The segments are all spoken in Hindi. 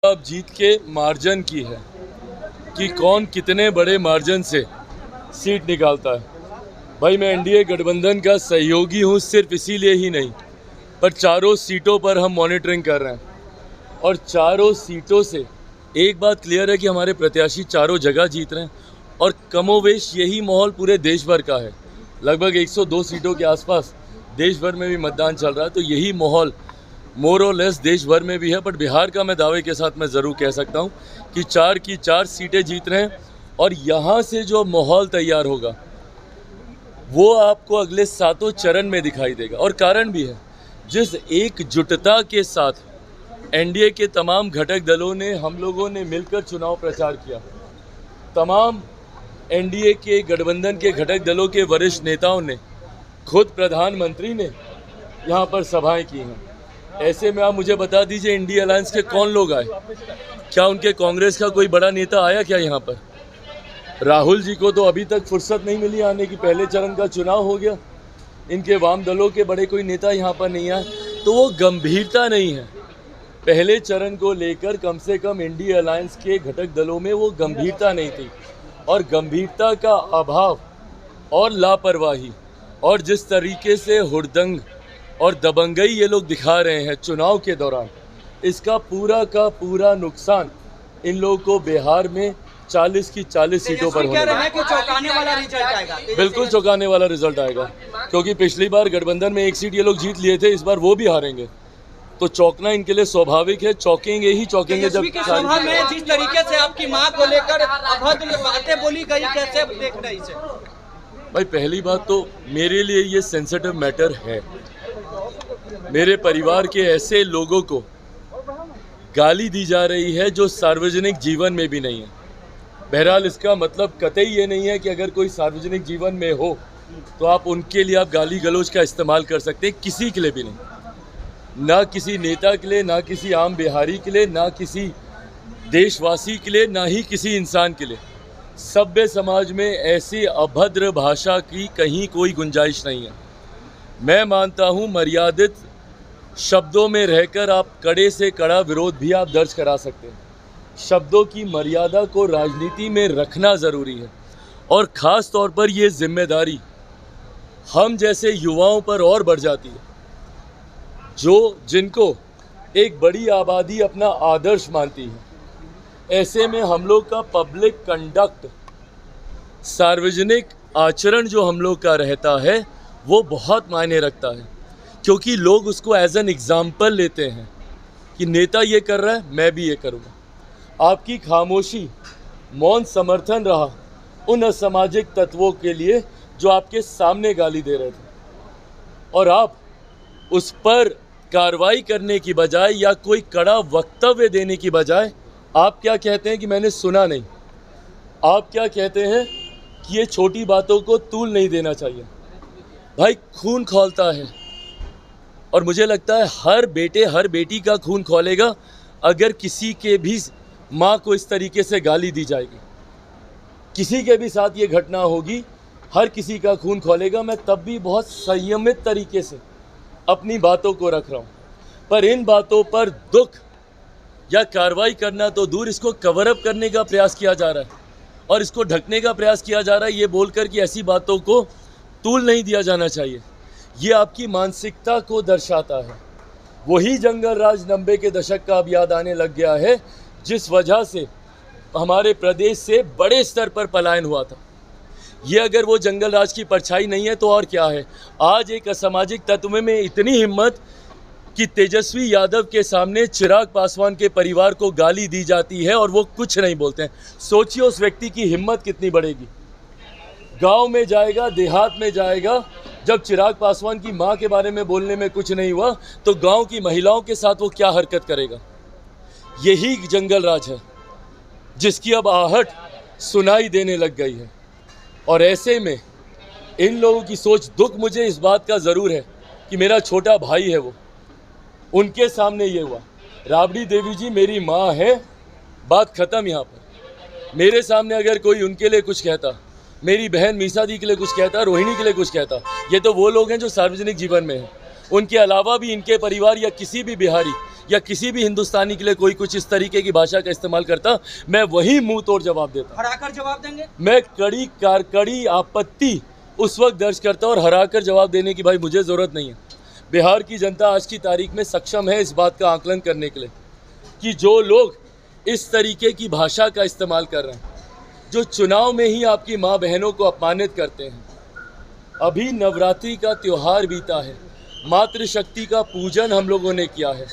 अब जीत के मार्जिन की है कि कौन कितने बड़े मार्जिन से सीट निकालता है। भाई मैं एनडीए गठबंधन का सहयोगी हूँ, सिर्फ इसीलिए ही नहीं, पर चारों सीटों पर हम मॉनिटरिंग कर रहे हैं और चारों सीटों से एक बात क्लियर है कि हमारे प्रत्याशी चारों जगह जीत रहे हैं और कमोवेश यही माहौल पूरे देश भर का है। लगभग 102 सीटों के आसपास देश भर में भी मतदान चल रहा है, तो यही माहौल मोर और लेस देश भर में भी है। बट बिहार का मैं दावे के साथ मैं ज़रूर कह सकता हूँ कि 4 की 4 सीटें जीत रहे हैं और यहाँ से जो माहौल तैयार होगा वो आपको अगले 7 चरण में दिखाई देगा। और कारण भी है, जिस एकजुटता के साथ एनडीए के तमाम घटक दलों ने, हम लोगों ने मिलकर चुनाव प्रचार किया, तमाम एनडीए के गठबंधन के घटक दलों के वरिष्ठ नेताओं ने, खुद प्रधानमंत्री ने यहाँ पर सभाएं की हैं। ऐसे में आप मुझे बता दीजिए इंडिया अलायंस के कौन लोग आए? क्या उनके कांग्रेस का कोई बड़ा नेता आया क्या यहाँ पर? राहुल जी को तो अभी तक फुर्सत नहीं मिली आने की, पहले चरण का चुनाव हो गया, इनके वाम दलों के बड़े कोई नेता यहाँ पर नहीं आए, तो वो गंभीरता नहीं है। पहले चरण को लेकर कम से कम इंडिया अलायंस के घटक दलों में वो गंभीरता नहीं थी, और गंभीरता का अभाव और लापरवाही और जिस तरीके से हुड़दंग और दबंगई ये लोग दिखा रहे हैं चुनाव के दौरान, इसका पूरा का पूरा नुकसान इन लोगों को बिहार में 40 की 40 सीटों पर होने है कि चौंकाने वाला रिजल्ट आएगा। बिल्कुल चौंकाने वाला रिजल्ट आएगा, क्योंकि पिछली बार गठबंधन में 1 सीट ये लोग जीत लिए थे, इस बार वो भी हारेंगे, तो चौंकना इनके लिए स्वाभाविक है। चौंकेंगे ही चौंकेंगे। जब सभा में जिस तरीके से आपकी मां को लेकर अभद्र बातें बोली गई, कैसे देख रहे इसे? भाई पहली बात तो मेरे लिए ये सेंसिटिव मैटर है। मेरे परिवार के ऐसे लोगों को गाली दी जा रही है जो सार्वजनिक जीवन में भी नहीं है। बहरहाल इसका मतलब कतई ये नहीं है कि अगर कोई सार्वजनिक जीवन में हो तो आप उनके लिए आप गाली गलौज का इस्तेमाल कर सकते हैं, किसी के लिए भी नहीं, ना किसी नेता के लिए, ना किसी आम बिहारी के लिए, ना किसी देशवासी के लिए, ना ही किसी इंसान के लिए। सभ्य समाज में ऐसी अभद्र भाषा की कहीं कोई गुंजाइश नहीं है। मैं मानता हूँ मर्यादित शब्दों में रहकर आप कड़े से कड़ा विरोध भी आप दर्ज करा सकते हैं। शब्दों की मर्यादा को राजनीति में रखना ज़रूरी है, और ख़ास तौर पर ये जिम्मेदारी हम जैसे युवाओं पर और बढ़ जाती है, जिनको एक बड़ी आबादी अपना आदर्श मानती है। ऐसे में हम लोग का पब्लिक कंडक्ट, सार्वजनिक आचरण जो हम लोग का रहता है वो बहुत मायने रखता है, क्योंकि लोग उसको एज एन एग्जाम्पल लेते हैं कि नेता ये कर रहा है मैं भी ये करूँगा। आपकी खामोशी, मौन समर्थन रहा उन असामाजिक तत्वों के लिए जो आपके सामने गाली दे रहे थे, और आप उस पर कार्रवाई करने की बजाय या कोई कड़ा वक्तव्य देने की बजाय आप क्या कहते हैं कि मैंने सुना नहीं। आप क्या कहते हैं कि ये छोटी बातों को तूल नहीं देना चाहिए। भाई खून खौलता है, और मुझे लगता है हर बेटे हर बेटी का खून खौलेगा अगर किसी के भी माँ को इस तरीके से गाली दी जाएगी। किसी के भी साथ ये घटना होगी, हर किसी का खून खौलेगा। मैं तब भी बहुत संयमित तरीके से अपनी बातों को रख रहा हूँ, पर इन बातों पर दुख या कार्रवाई करना तो दूर, इसको कवर अप करने का प्रयास किया जा रहा है और इसको ढकने का प्रयास किया जा रहा है, ये बोलकर कि ऐसी बातों को तूल नहीं दिया जाना चाहिए। ये आपकी मानसिकता को दर्शाता है। वही जंगल राज 90 के दशक का अब याद आने लग गया है, जिस वजह से हमारे प्रदेश से बड़े स्तर पर पलायन हुआ था। ये अगर वो जंगल राज की परछाई नहीं है तो और क्या है? आज एक असामाजिक तत्व में इतनी हिम्मत कि तेजस्वी यादव के सामने चिराग पासवान के परिवार को गाली दी जाती है और वो कुछ नहीं बोलते हैं। सोचिए उस व्यक्ति की हिम्मत कितनी बढ़ेगी। गांव में जाएगा, देहात में जाएगा, जब चिराग पासवान की मां के बारे में बोलने में कुछ नहीं हुआ तो गांव की महिलाओं के साथ वो क्या हरकत करेगा। यही जंगल राज है जिसकी अब आहट सुनाई देने लग गई है। और ऐसे में इन लोगों की सोच, दुख मुझे इस बात का ज़रूर है कि मेरा छोटा भाई है, वो उनके सामने ये हुआ। राबड़ी देवी जी मेरी माँ है, बात ख़त्म। यहाँ पर मेरे सामने अगर कोई उनके लिए कुछ कहता, मेरी बहन मीसा दी के लिए कुछ कहता, रोहिणी के लिए कुछ कहता, ये तो वो लोग हैं जो सार्वजनिक जीवन में हैं। उनके अलावा भी इनके परिवार या किसी भी बिहारी या किसी भी हिंदुस्तानी के लिए कोई कुछ इस तरीके की भाषा का इस्तेमाल करता, मैं वही मुंह तोड़ जवाब देता। हराकर जवाब देंगे? मैं कड़ी आपत्ति उस वक्त दर्ज करता और हराकर जवाब देने की भाई मुझे ज़रूरत नहीं है। बिहार की जनता आज की तारीख में सक्षम है इस बात का आकलन करने के लिए कि जो लोग इस तरीके की भाषा का इस्तेमाल कर रहे हैं, जो चुनाव में ही आपकी माँ बहनों को अपमानित करते हैं। अभी नवरात्रि का त्यौहार बीता है, मातृशक्ति का पूजन हम लोगों ने किया है।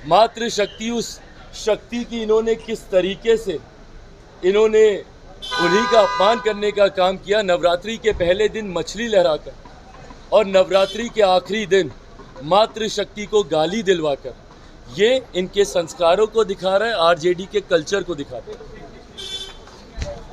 मातृशक्ति, उस शक्ति की इन्होंने किस तरीके से इन्होंने उन्हीं का अपमान करने का काम किया। नवरात्रि के पहले दिन मछली लहराकर और नवरात्रि के आखिरी दिन मातृशक्ति को गाली दिलवाकर, ये इनके संस्कारों को दिखा रहा है, आरजेडी के कल्चर को दिखाता है।